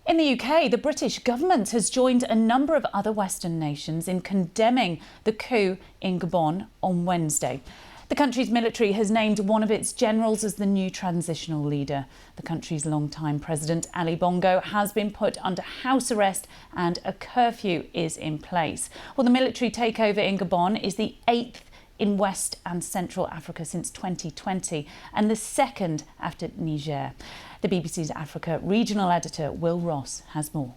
In the UK, the British government has joined a number of other Western nations in condemning the coup in Gabon on Wednesday. The country's military has named one of its generals as the new transitional leader. The country's longtime president, Ali Bongo, has been put under house arrest and a curfew is in place. Well, the military takeover in Gabon is the 8th in West and Central Africa since 2020 and the second after Niger. The BBC's Africa regional editor Will Ross has more.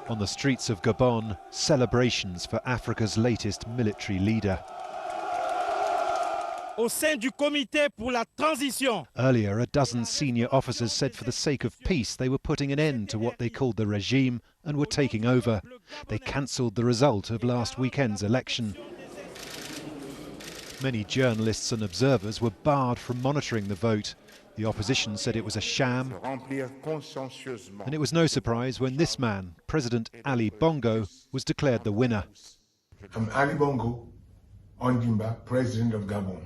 On the streets of Gabon, celebrations for Africa's latest military leader. Au sein du comité pour la transition. Earlier, a dozen senior officers said for the sake of peace they were putting an end to what they called the regime and were taking over. They cancelled the result of last weekend's election. Many journalists and observers were barred from monitoring the vote. The opposition said it was a sham, and it was no surprise when this man, President Ali Bongo, was declared the winner. I'm Ali Bongo Ondimba, President of Gabon,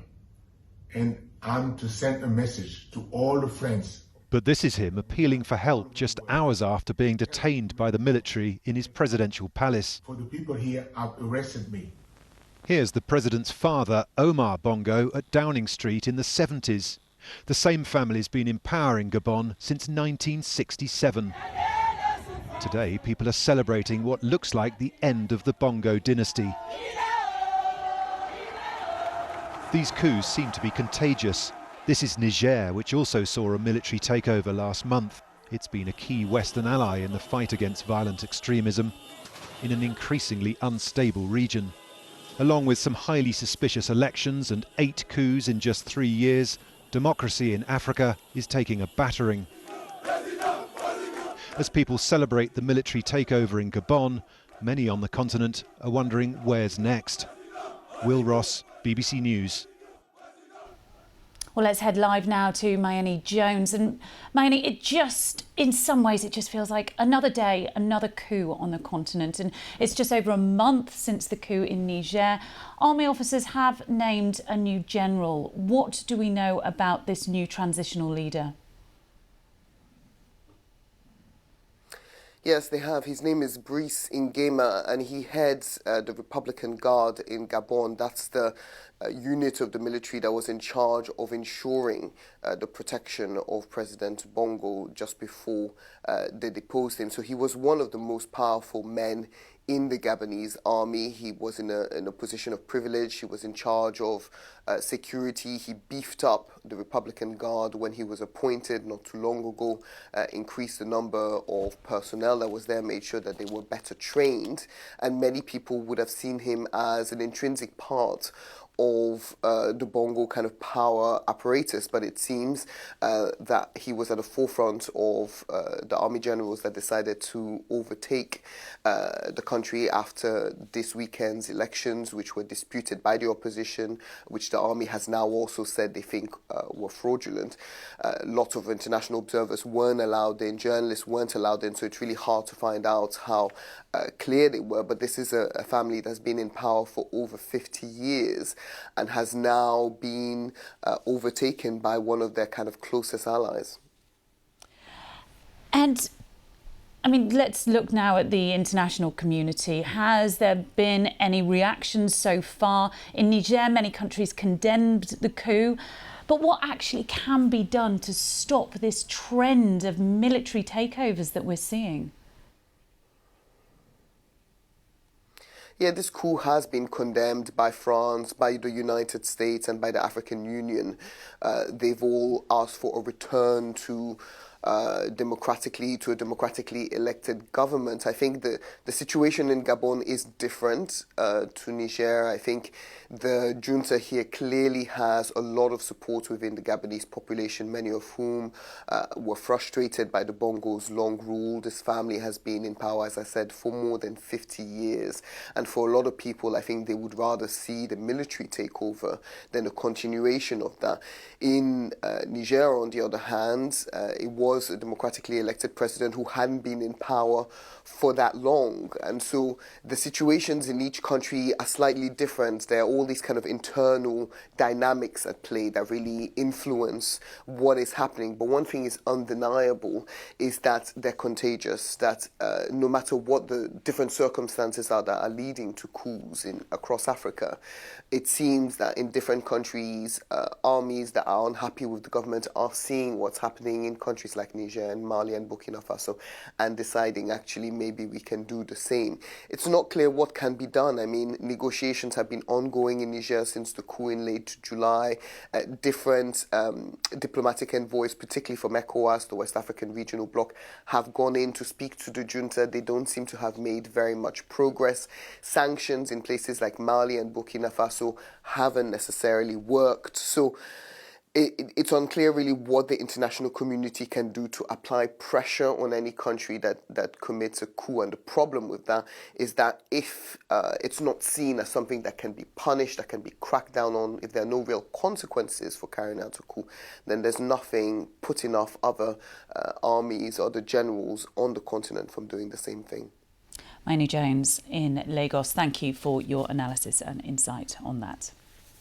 and I'm to send a message to all the friends. But this is him appealing for help just hours after being detained by the military in his presidential palace. For the people here have arrested me. Here's the president's father, Omar Bongo, at Downing Street in the 70s. The same family's been in power in Gabon since 1967. Today, people are celebrating what looks like the end of the Bongo dynasty. These coups seem to be contagious. This is Niger, which also saw a military takeover last month. It's been a key Western ally in the fight against violent extremism in an increasingly unstable region. Along with some highly suspicious elections and 8 coups in just 3 years, democracy in Africa is taking a battering. As people celebrate the military takeover in Gabon, many on the continent are wondering where's next. Will Ross, BBC News. Well, let's head live now to Mayeni Jones. And Mayeni, in some ways, it just feels like another day, another coup on the continent. And it's just over a month since the coup in Niger. Army officers have named a new general. What do we know about this new transitional leader? Yes, they have. His name is Brice Nguema, and he heads the Republican Guard in Gabon. That's the unit of the military that was in charge of ensuring the protection of President Bongo just before they deposed him. So he was one of the most powerful men in the Gabonese army. He was in a position of privilege. He was in charge of security. He beefed up the Republican Guard when he was appointed not too long ago, increased the number of personnel that was there, made sure that they were better trained, and many people would have seen him as an intrinsic part of the Bongo kind of power apparatus, but it seems that he was at the forefront of the army generals that decided to overtake the country after this weekend's elections, which were disputed by the opposition, which the army has now also said they think were fraudulent. Lots of international observers weren't allowed in, journalists weren't allowed in, so it's really hard to find out how clear they were. But this is a family that's been in power for over 50 years and has now been overtaken by one of their kind of closest allies. And let's look now at the international community. Has there been any reactions so far? In Niger, many countries condemned the coup. But what actually can be done to stop this trend of military takeovers that we're seeing? Yeah, this coup has been condemned by France, by the United States and by the African Union. They've all asked for a return to a democratically elected government. I think the situation in Gabon is different to Niger. I think the junta here clearly has a lot of support within the Gabonese population, many of whom were frustrated by the Bongo's long rule. This family has been in power, as I said, for more than 50 years. And for a lot of people, I think they would rather see the military takeover than a continuation of that. In Niger, on the other hand, it was was a democratically elected president who hadn't been in power for that long. And so the situations in each country are slightly different. There are all these kind of internal dynamics at play that really influence what is happening. But one thing is undeniable is that they're contagious, that no matter what the different circumstances are that are leading to coups across Africa, it seems that in different countries, armies that are unhappy with the government are seeing what's happening in countries like Niger and Mali and Burkina Faso and deciding actually maybe we can do the same. It's not clear what can be done. I mean, negotiations have been ongoing in Niger since the coup in late July. Different diplomatic envoys, particularly from ECOWAS, the West African Regional Bloc, have gone in to speak to the junta. They don't seem to have made very much progress. Sanctions in places like Mali and Burkina Faso haven't necessarily worked. So it's unclear really what the international community can do to apply pressure on any country that commits a coup. And the problem with that is that if it's not seen as something that can be punished, that can be cracked down on, if there are no real consequences for carrying out a coup, then there's nothing putting off other armies or the generals on the continent from doing the same thing. Mayeni Jones in Lagos, thank you for your analysis and insight on that.